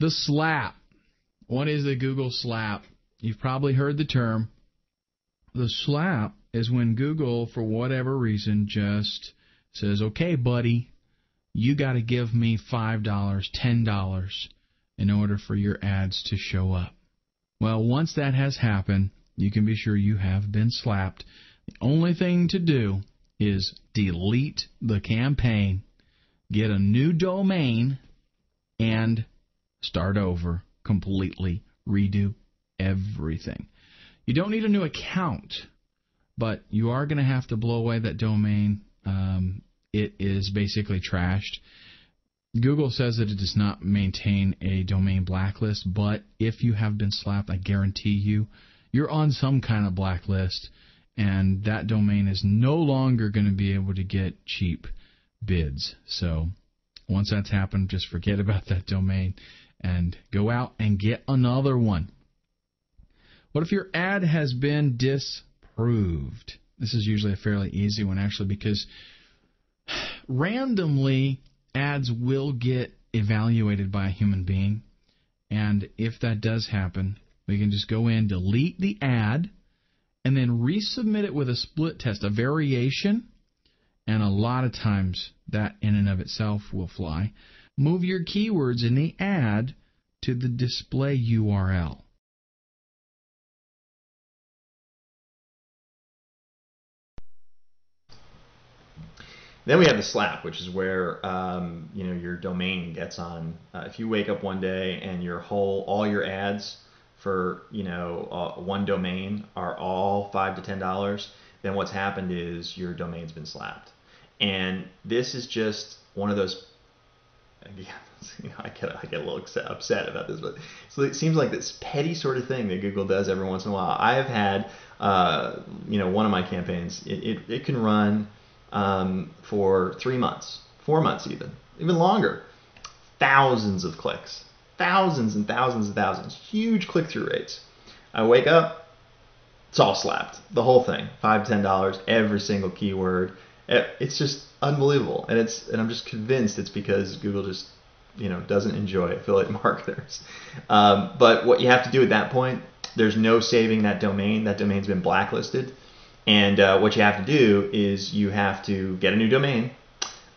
The slap. What is the Google slap? You've probably heard the term. The slap is when Google, for whatever reason, just says, okay, buddy, you got to give me $5, $10 in order for your ads to show up. Well, once that has happened, you can be sure you have been slapped. The only thing to do is delete the campaign, get a new domain, and start over completely, redo everything. You don't need a new account, but you are going to have to blow away that domain. It is basically trashed. Google says that it does not maintain a domain blacklist, but if you have been slapped, I guarantee you, you're on some kind of blacklist, and that domain is no longer going to be able to get cheap bids. So once that's happened, just forget about that domain and go out and get another one. What if your ad has been disapproved? This is usually a fairly easy one, actually, because randomly ads will get evaluated by a human being, and if that does happen, we can just go in, delete the ad, and then resubmit it with a split test, a variation, and a lot of times that in and of itself will fly. Move your keywords in the ad to the display URL. Then we have the slap, which is where your domain gets on. If you wake up one day and all your ads for one domain are all $5 to $10, then what's happened is your domain's been slapped. And this is just one of those. I get a little upset about this, but so it seems like this petty sort of thing that Google does every once in a while. I have had one of my campaigns. It can run for 3 months, 4 months, even longer. Thousands of clicks, thousands and thousands and thousands, huge click-through rates. I wake up, it's all slapped, the whole thing, $5 to $10, every single keyword. It's just unbelievable, and I'm just convinced it's because Google just doesn't enjoy affiliate marketers. But what you have to do at that point, there's no saving that domain. That domain's been blacklisted. And what you have to do is you have to get a new domain,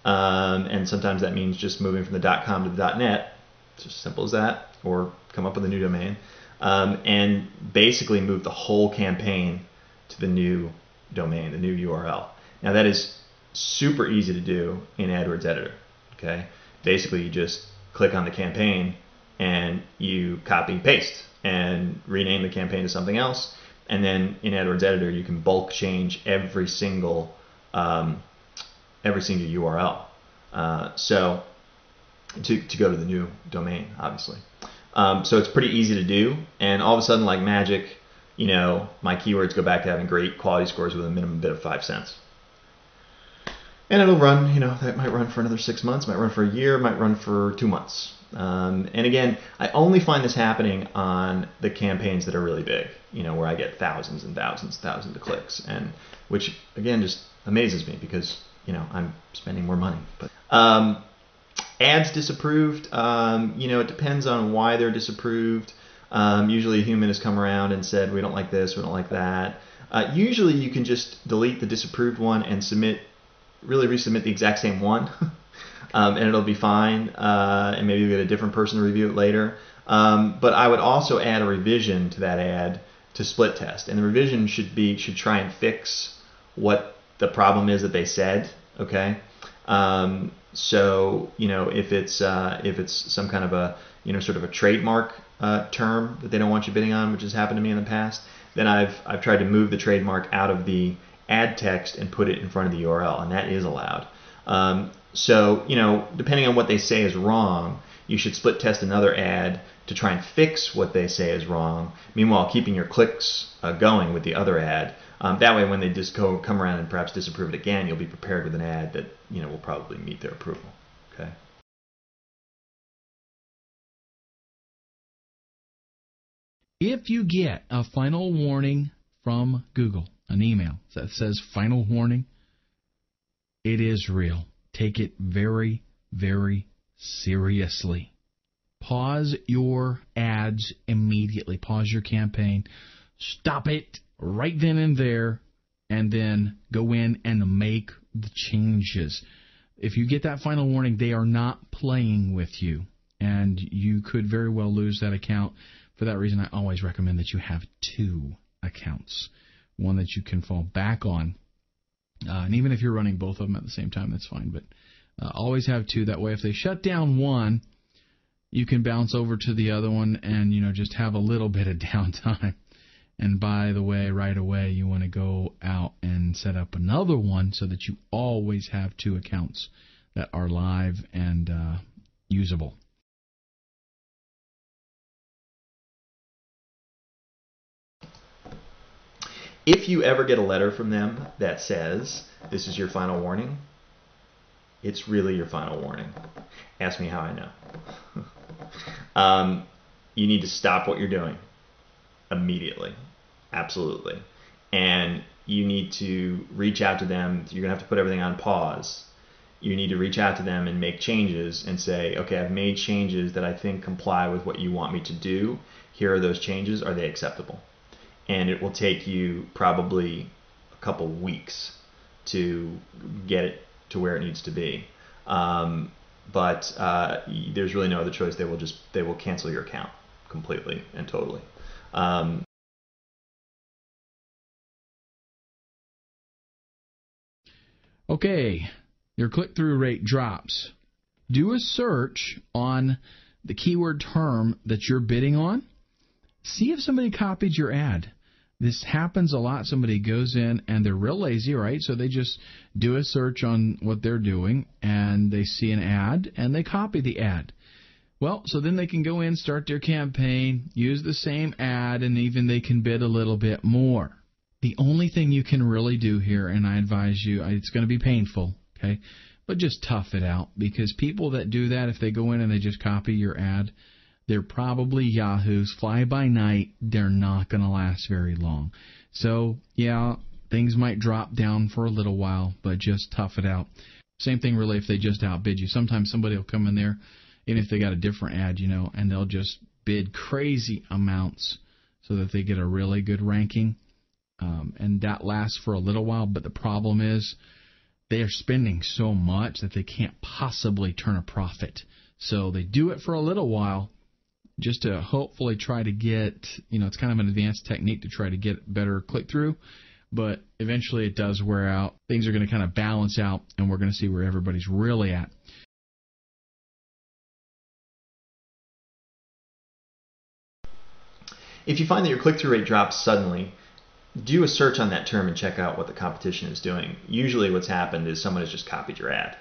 and sometimes that means just moving from the .com to the .net. It's as simple as that, or come up with a new domain, and basically move the whole campaign to the new domain, the new URL. Now that is super easy to do in AdWords Editor. Okay, basically you just click on the campaign and you copy and paste and rename the campaign to something else. And then in AdWords Editor, you can bulk change every single URL. So to go to the new domain, obviously. So it's pretty easy to do. And all of a sudden, like magic, my keywords go back to having great quality scores with a minimum bid of 5 cents. And it'll run, that might run for another 6 months, might run for a year, might run for 2 months. And again, I only find this happening on the campaigns that are really big, where I get thousands and thousands of clicks, and which again just amazes me because I'm spending more money. But ads disapproved, it depends on why they're disapproved. Usually a human has come around and said we don't like this, we don't like that. Usually you can just delete the disapproved one and resubmit the exact same one. And it'll be fine, and maybe you'll get a different person to review it later. But I would also add a revision to that ad to split test, and the revision should try and fix what the problem is that they said. Okay, so if it's some kind of a sort of a trademark term that they don't want you bidding on, which has happened to me in the past, then I've tried to move the trademark out of the ad text and put it in front of the URL, and that is allowed. So, depending on what they say is wrong, you should split test another ad to try and fix what they say is wrong, meanwhile keeping your clicks going with the other ad. That way when they just come around and perhaps disapprove it again, you'll be prepared with an ad that will probably meet their approval. Okay. If you get a final warning from Google, an email that says final warning, it is real. Take it very, very seriously. Pause your ads immediately. Pause your campaign. Stop it right then and there, and then go in and make the changes. If you get that final warning, they are not playing with you, and you could very well lose that account. For that reason, I always recommend that you have 2 accounts, one that you can fall back on. And even if you're running both of them at the same time, that's fine. But always have 2. That way, if they shut down one, you can bounce over to the other one and, just have a little bit of downtime. And by the way, right away, you want to go out and set up another one so that you always have 2 accounts that are live and usable. If you ever get a letter from them that says, this is your final warning, it's really your final warning. Ask me how I know. You need to stop what you're doing immediately. Absolutely. And you need to reach out to them. You're going to have to put everything on pause. You need to reach out to them and make changes and say, okay, I've made changes that I think comply with what you want me to do. Here are those changes. Are they acceptable? And it will take you probably a couple weeks to get it to where it needs to be. But there's really no other choice. They will cancel your account completely and totally. Okay, your click-through rate drops. Do a search on the keyword term that you're bidding on. See if somebody copied your ad. This happens a lot. Somebody goes in and they're real lazy, right? So they just do a search on what they're doing and they see an ad and they copy the ad. Well, so then they can go in, start their campaign, use the same ad, and even they can bid a little bit more. The only thing you can really do here, and I advise you, it's going to be painful, okay? But just tough it out, because people that do that, if they go in and they just copy your ad, they're probably yahoos, fly by night. They're not going to last very long. So, yeah, things might drop down for a little while, but just tough it out. Same thing really if they just outbid you. Sometimes somebody will come in there, even if they got a different ad, and they'll just bid crazy amounts so that they get a really good ranking. And that lasts for a little while, but the problem is they are spending so much that they can't possibly turn a profit. So they do it for a little while, just to hopefully try to get, it's kind of an advanced technique to try to get better click-through, but eventually it does wear out. Things are going to kind of balance out, and we're going to see where everybody's really at. If you find that your click-through rate drops suddenly, do a search on that term and check out what the competition is doing. Usually what's happened is someone has just copied your ad.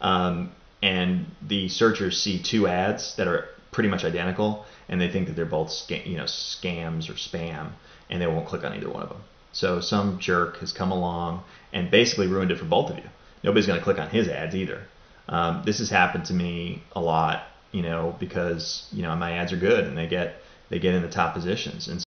And the searchers see 2 ads that are pretty much identical, and they think that they're both scams or spam, and they won't click on either one of them. So some jerk has come along and basically ruined it for both of you. Nobody's going to click on his ads either. This has happened to me a lot, because my ads are good and they get in the top positions. And